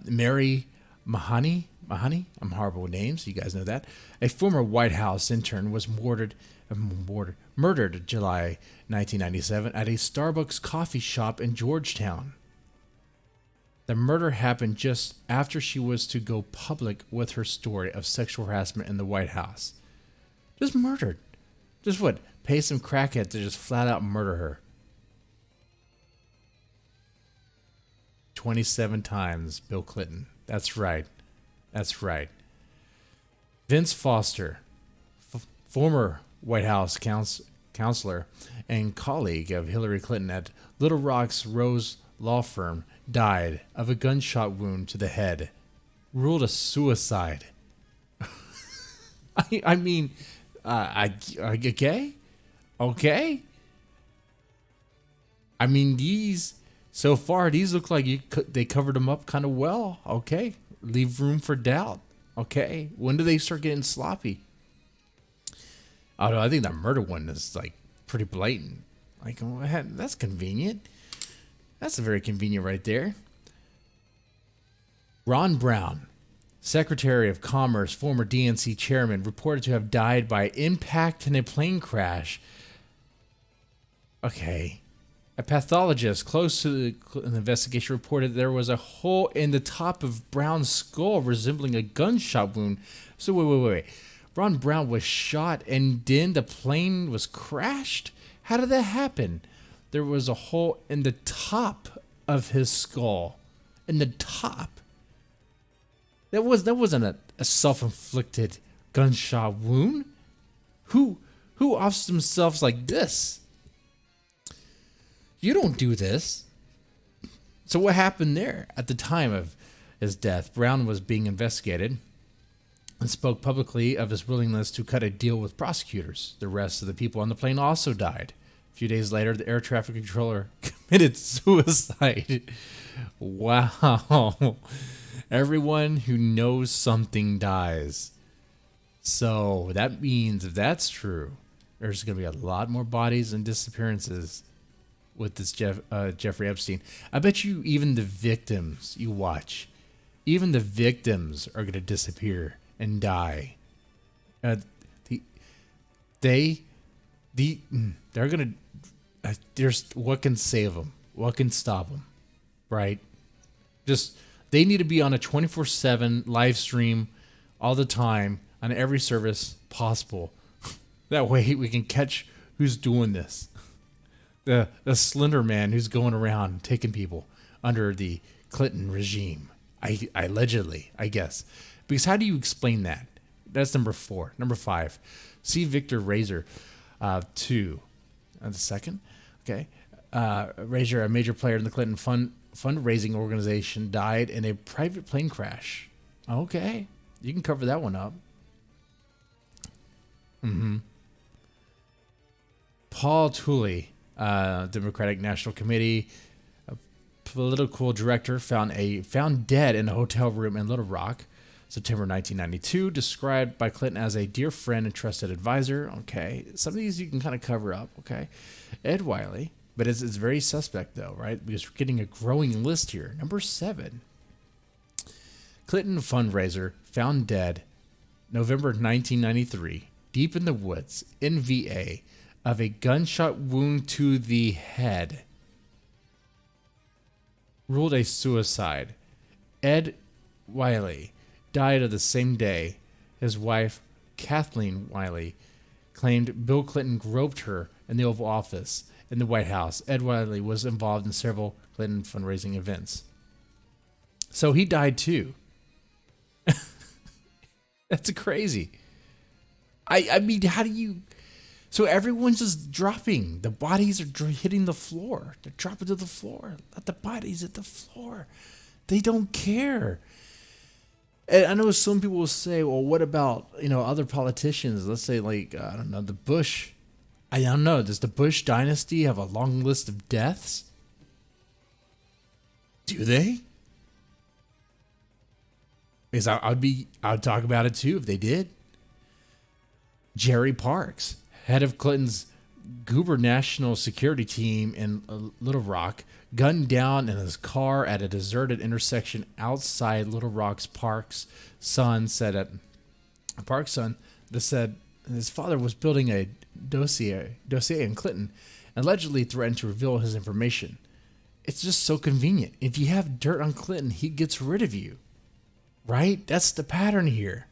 S1: Mary Mahoney, I'm horrible with names. You guys know that. A former White House intern was murdered July 1997 at a Starbucks coffee shop in Georgetown. The murder happened just after she was to go public with her story of sexual harassment in the White House. Just murdered. Just what? Pay some crackhead to just flat out murder her. 27 times, Bill Clinton. That's right. Vince Foster, former White House counselor and colleague of Hillary Clinton at Little Rock's Rose Law Firm, died of a gunshot wound to the head. Ruled a suicide. Okay? I mean, these look like they covered them up kind of well. Okay? Leave room for doubt. Okay? When do they start getting sloppy? Although I think that murder one is like pretty blatant. Like, that's convenient. That's very convenient right there. Ron Brown, Secretary of Commerce, former DNC chairman, reported to have died by impact in a plane crash. Okay. A pathologist close to the investigation reported there was a hole in the top of Brown's skull resembling a gunshot wound. So wait. Ron Brown was shot and then the plane was crashed? How did that happen? There was a hole in the top of his skull. In the top. That wasn't a self-inflicted gunshot wound. Who offs themselves like this? You don't do this. So what happened there? At the time of his death, Brown was being investigated and spoke publicly of his willingness to cut a deal with prosecutors. The rest of the people on the plane also died. A few days later, the air traffic controller committed suicide. Wow. Everyone who knows something dies. So that means if that's true, there's going to be a lot more bodies and disappearances with this Jeffrey Epstein. I bet you even the victims you watch, even the victims are going to disappear and die. They're going to. There's what can save them? What can stop them? Right? Just they need to be on a 24/7 live stream all the time on every service possible. That way we can catch who's doing this. The slender man who's going around taking people under the Clinton regime. Allegedly, I guess. Because how do you explain that? That's number 4. Number 5. C. Victor Razor, 2. The second. Okay. Razor, a major player in the Clinton fundraising organization, died in a private plane crash. Okay. You can cover that one up. Paul Tooley, Democratic National Committee, a political director, found dead in a hotel room in Little Rock, September 1992, described by Clinton as a dear friend and trusted advisor. Okay. Some of these you can kind of cover up. Okay. Ed Wiley, but it's very suspect though, right? Because we're getting a growing list here. Number 7. Clinton fundraiser found dead November 1993, deep in the woods in VA, of a gunshot wound to the head. Ruled a suicide. Ed Wiley died of the same day. His wife, Kathleen Wiley, claimed Bill Clinton groped her in the Oval Office in the White House. Ed Wiley was involved in several Clinton fundraising events. So he died too. That's crazy. I mean, how do you... So everyone's just dropping. The bodies are hitting the floor. They're dropping to the floor. Let the bodies hit the floor. They don't care. And I know some people will say, well, what about, other politicians? Let's say, like, I don't know, the Bush. I don't know. Does the Bush dynasty have a long list of deaths? Do they? Because I'd talk about it too if they did. Jerry Parks, head of Clinton's Goober National Security Team in Little Rock, gunned down in his car at a deserted intersection outside Little Rock's. Parks' son said his father was building a dossier in Clinton and allegedly threatened to reveal his information. It's just so convenient. If you have dirt on Clinton, he gets rid of you. Right? That's the pattern here.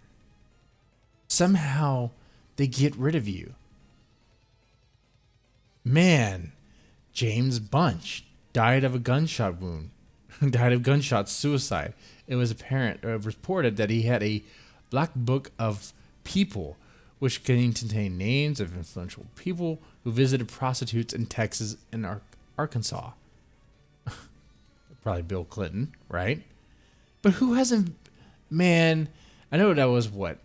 S1: Somehow they get rid of you. Man, James Bunch died of a gunshot wound. Died of gunshot suicide. It was reported that he had a black book of people which contained names of influential people who visited prostitutes in Texas and Arkansas. Probably Bill Clinton, right? But who hasn't... Man, I know that was what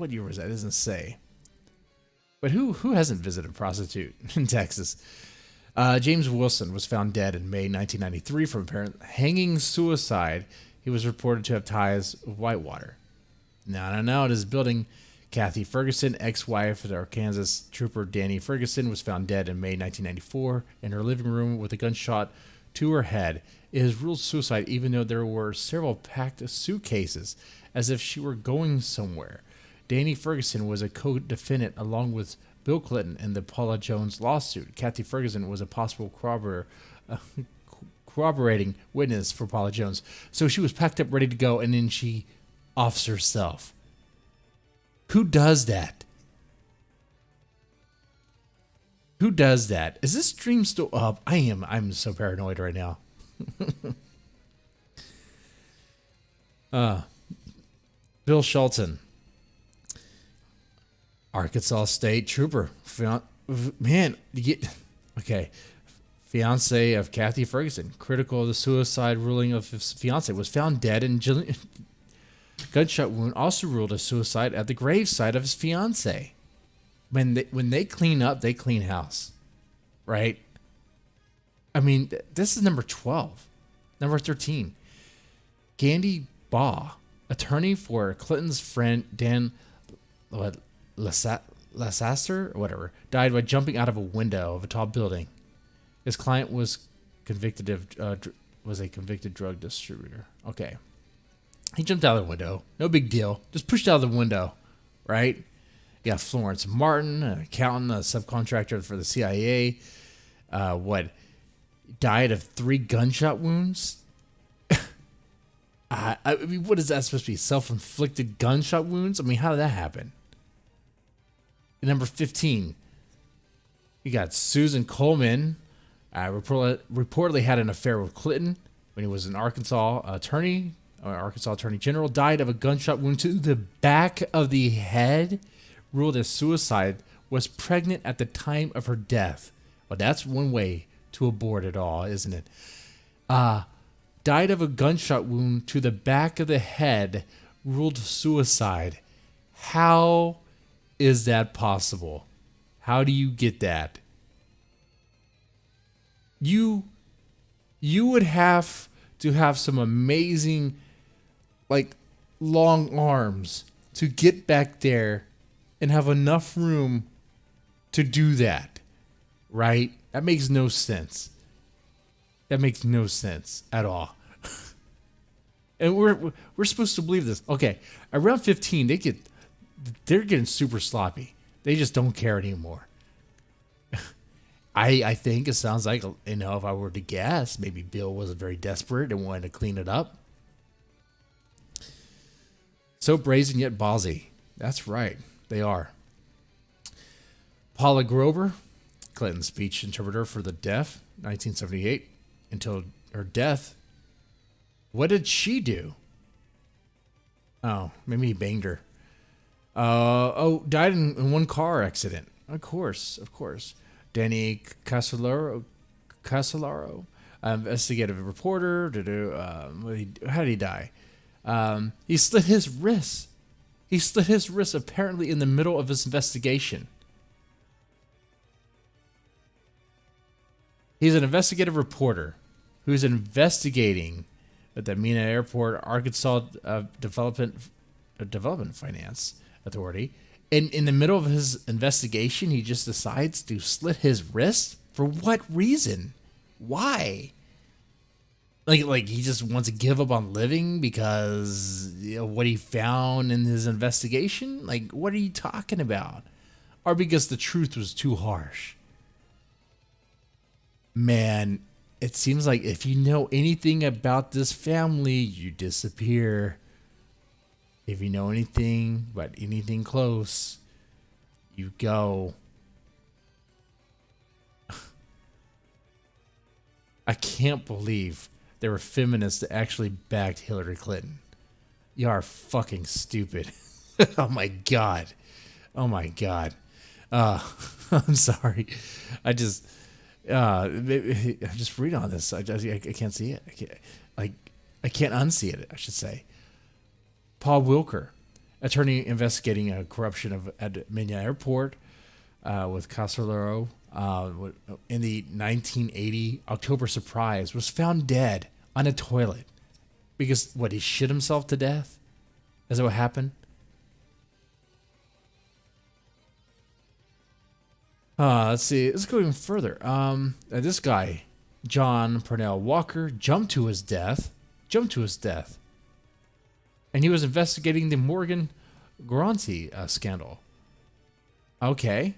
S1: year was that? It doesn't say. But who hasn't visited a prostitute in Texas? James Wilson was found dead in May 1993 from apparent hanging suicide. He was reported to have ties with Whitewater. Now, at his building, Kathy Ferguson, ex-wife of Arkansas trooper Danny Ferguson, was found dead in May 1994 in her living room with a gunshot to her head. It is ruled suicide even though there were several packed suitcases as if she were going somewhere. Danny Ferguson was a co-defendant along with Bill Clinton in the Paula Jones lawsuit. Kathy Ferguson was a possible corroborating witness for Paula Jones. So she was packed up, ready to go, and then she offs herself. Who does that? Who does that? Is this stream still up? I'm so paranoid right now. Bill Shelton, Arkansas State Trooper. Man, okay. Fiance of Kathy Ferguson, critical of the suicide ruling of his fiance, was found dead in gunshot wound. Also ruled a suicide at the gravesite of his fiance. When they clean up, they clean house, right? I mean, this is number 12. Number 13. Gandhi Baugh, attorney for Clinton's friend Dan Lassaster, or whatever, died by jumping out of a window of a tall building. His client was a convicted drug distributor. Okay. He jumped out of the window. No big deal. Just pushed out of the window, right? You got Florence Martin, an accountant, a subcontractor for the CIA. Died of 3 gunshot wounds? I mean, what is that supposed to be? Self-inflicted gunshot wounds? I mean, how did that happen? Number 15. You got Susan Coleman. Reportedly had an affair with Clinton when he was an Arkansas Attorney General. Died of a gunshot wound to the back of the head. Ruled as suicide. Was pregnant at the time of her death. Well, that's one way to abort it all, isn't it? Died of a gunshot wound to the back of the head. Ruled suicide. How is that possible? How do you get that? You would have to have some amazing, like, long arms to get back there and have enough room to do that, right? That makes no sense. That makes no sense at all. And we're supposed to believe this. Okay, around 15, they're getting super sloppy. They just don't care anymore. I think it sounds like, you know, if I were to guess, maybe Bill wasn't very desperate and wanted to clean it up. So brazen yet ballsy. That's right. They are. Paula Grover, Clinton's speech interpreter for the deaf, 1978, until her death. What did she do? Oh, maybe he banged her. Died in one car accident. Of course. Danny Casolaro, investigative reporter. How did he die? He slit his wrist. He slit his wrist apparently in the middle of his investigation. He's an investigative reporter who's investigating at the Mena Airport, Arkansas Development Finance Authority. And in the middle of his investigation, he just decides to slit his wrist? For what reason? Why? Like he just wants to give up on living because, you know, what he found in his investigation? Like, what are you talking about? Or because the truth was too harsh? Man, it seems like if you know anything about this family, you disappear. If you know anything but anything close, you go. I can't believe there were feminists that actually backed Hillary Clinton. You are fucking stupid. Oh my God. I'm sorry. I'm just read on this. I can't see it. I can't unsee it, I should say. Paul Wilker, attorney investigating corruption at Mena Airport with Casolaro in the 1980 October surprise, was found dead on a toilet because he shit himself to death? Is that what happened? Let's see. Let's go even further. This guy, John Purnell Walker, jumped to his death. And he was investigating the Morgan Grancy scandal. Okay.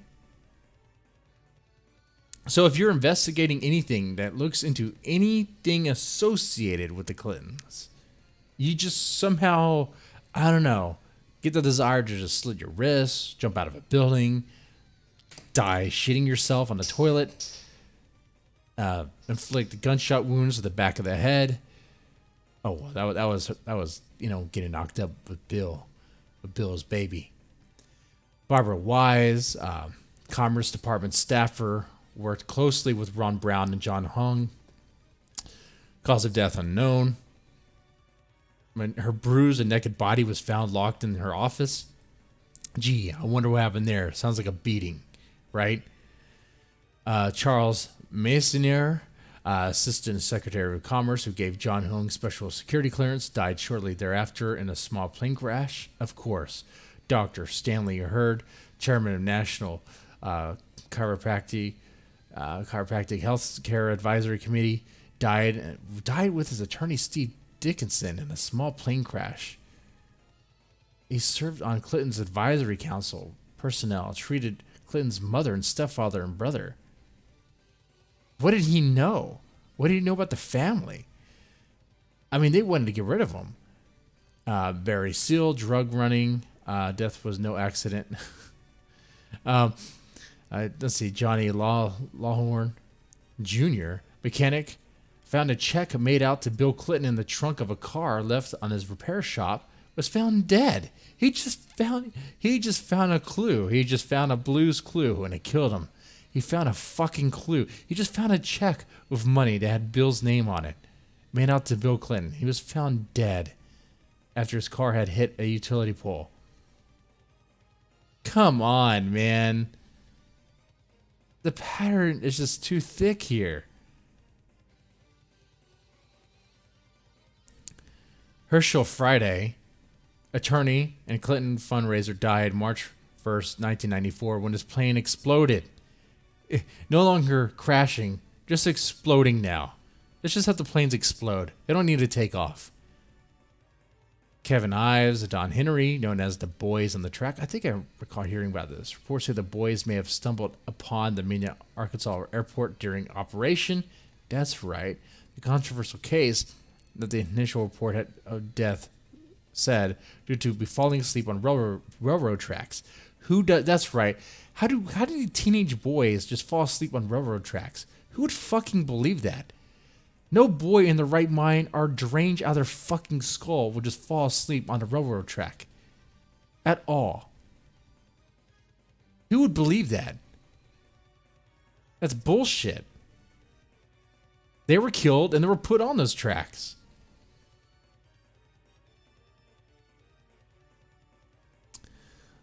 S1: So if you're investigating anything that looks into anything associated with the Clintons, you just somehow, I don't know, get the desire to just slit your wrists, jump out of a building, die shitting yourself on the toilet, inflict gunshot wounds to the back of the head. Oh, that was getting knocked up with Bill. of Bill's baby. Barbara Wise, Commerce Department staffer, worked closely with Ron Brown and John Hung. Cause of death unknown. When her bruised and naked body was found locked in her office. Gee, I wonder what happened there. Sounds like a beating, right? Charles Masonier, Assistant Secretary of Commerce, who gave John Hung special security clearance, died shortly thereafter in a small plane crash. Of course, Dr. Stanley Hurd, Chairman of National Chiropractic Health Care Advisory Committee, died with his attorney Steve Dickinson in a small plane crash. He served on Clinton's advisory council personnel, treated Clinton's mother and stepfather and brother. What did he know? What did he know about the family? I mean, they wanted to get rid of him. Barry Seal, drug running. Death was no accident. Let's see. Johnny Lawhorn Jr., mechanic, found a check made out to Bill Clinton in the trunk of a car left on his repair shop. Was found dead. He just found a clue. He just found a blues clue and it killed him. He found a fucking clue. He just found a check with money that had Bill's name on it, made out to Bill Clinton. He was found dead after his car had hit a utility pole. Come on, man. The pattern is just too thick here. Herschel Friday, attorney and Clinton fundraiser, died March 1st, 1994, when his plane exploded. No longer crashing, just exploding now. Let's just have the planes explode. They don't need to take off. Kevin Ives, Don Henry, known as the Boys on the Track. I think I recall hearing about this. Reports say the Boys may have stumbled upon the Mena, Arkansas airport during operation. That's right. The controversial case that the initial report of death said due to be falling asleep on railroad tracks. Who does? That's right. How do teenage boys just fall asleep on railroad tracks? Who would fucking believe that? No boy in the right mind or deranged out of their fucking skull would just fall asleep on a railroad track. At all. Who would believe that? That's bullshit. They were killed and they were put on those tracks.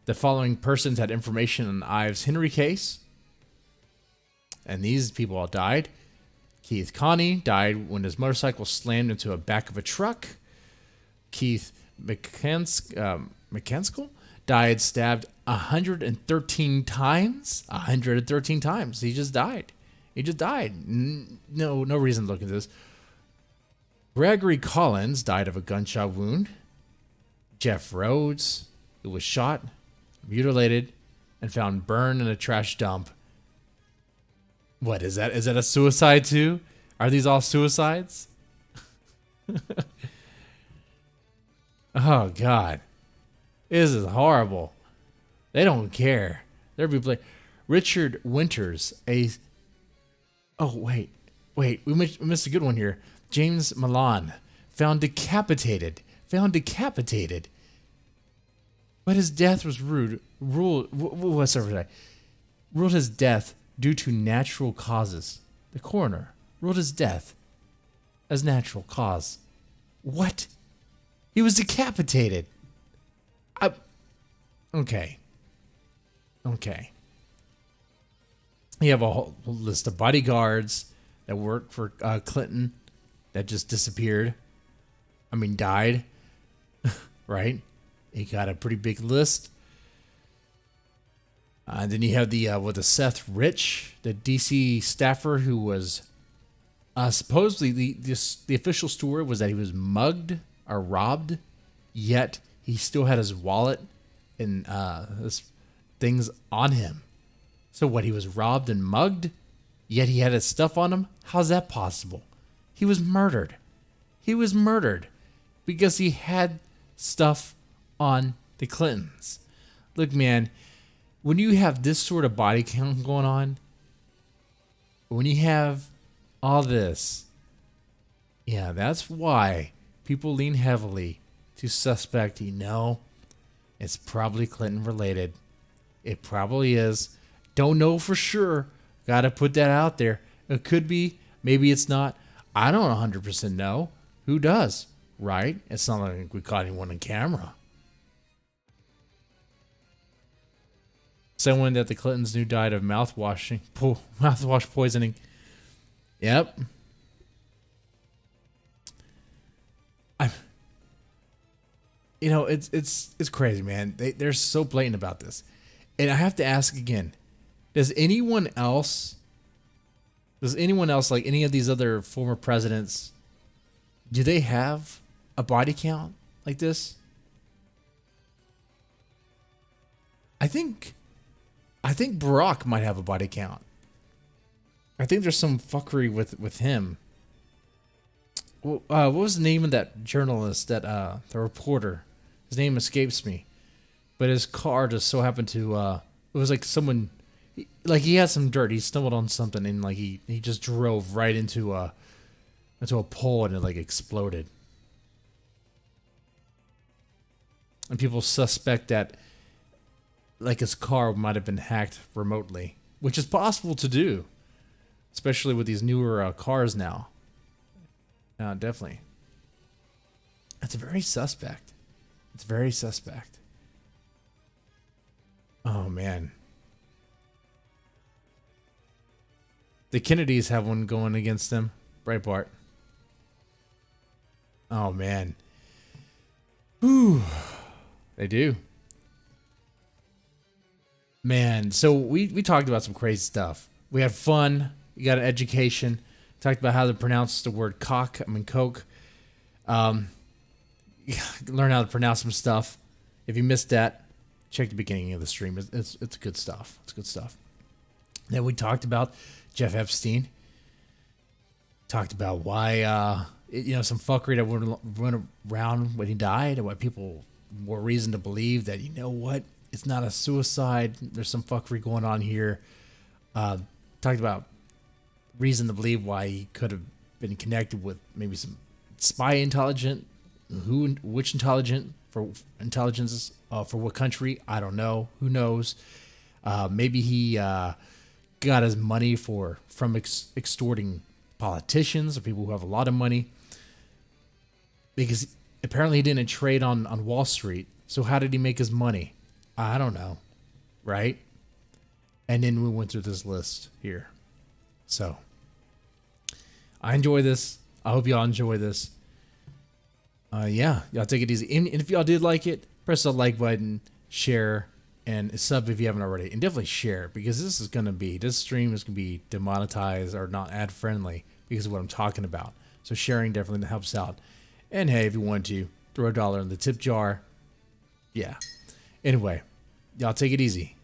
S1: The following persons had information on Ives Henry case. And these people all died. Keith Connie died when his motorcycle slammed into the back of a truck. Keith McCanskill died stabbed 113 times. 113 times. He just died. No reason to look at this. Gregory Collins died of a gunshot wound. Jeff Rhodes, who was shot, mutilated, and found burned in a trash dump. What is that? Is that a suicide too? Are these all suicides? Oh God, this is horrible. They don't care. They're Richard Winters, we missed a good one here. James Milan, found decapitated. But his death was ruled his death due to natural causes. The coroner ruled his death as natural cause. What? He was decapitated. Okay. You have a whole list of bodyguards that worked for Clinton that just disappeared. Died. Right? He got a pretty big list. And then you have the Seth Rich, the DC staffer who was supposedly the official story was that he was mugged or robbed, yet he still had his wallet and things on him. So what? He was robbed and mugged, yet he had his stuff on him. How's that possible? He was murdered. Because he had stuff on the Clintons. Look, man. When you have this sort of body count going on, when you have all this, yeah, that's why people lean heavily to suspect, It's probably Clinton related. It probably is. Don't know for sure. Got to put that out there. It could be. Maybe it's not. I don't 100% know. Who does? Right? It's not like we caught anyone on camera. Someone that the Clintons knew died of mouthwash poisoning. Yep. It's crazy, man. They're so blatant about this. And I have to ask again, does anyone else, like any of these other former presidents, do they have a body count like this? I think Barack might have a body count. I think there's some fuckery with him. What was the name of that journalist, the reporter? His name escapes me. But his car just so happened to, it was like someone, like he had some dirt. He stumbled on something and like he just drove right into a pole and it like exploded. And people suspect that like his car might have been hacked remotely, which is possible to do, especially with these newer cars now. Definitely. It's very suspect. It's very suspect. Oh, man. The Kennedys have one going against them. Breitbart. Oh, man. Whew. They do. Man, so we talked about some crazy stuff. We had fun. You got an education. Talked about how to pronounce the word coke. Learn how to pronounce some stuff. If you missed that, check the beginning of the stream. It's good stuff. It's good stuff. Then we talked about Jeff Epstein. Talked about why, some fuckery that went around when he died, and why people were reason to believe that, you know what, it's not a suicide. There's some fuckery going on here. Talked about reason to believe why he could have been connected with maybe some spy intelligence. Which intelligence for what country? I don't know. Who knows? Maybe he got his money from extorting politicians or people who have a lot of money. Because apparently he didn't trade on Wall Street. So how did he make his money? I don't know. Right? And then we went through this list here. So I enjoy this. I hope y'all enjoy this. Y'all take it easy. And if y'all did like it, press the like button, share, and sub if you haven't already. And definitely share, because this stream is going to be demonetized or not ad friendly because of what I'm talking about. So sharing definitely helps out. And hey, if you want to, throw $1 in the tip jar. Yeah. Anyway, y'all take it easy.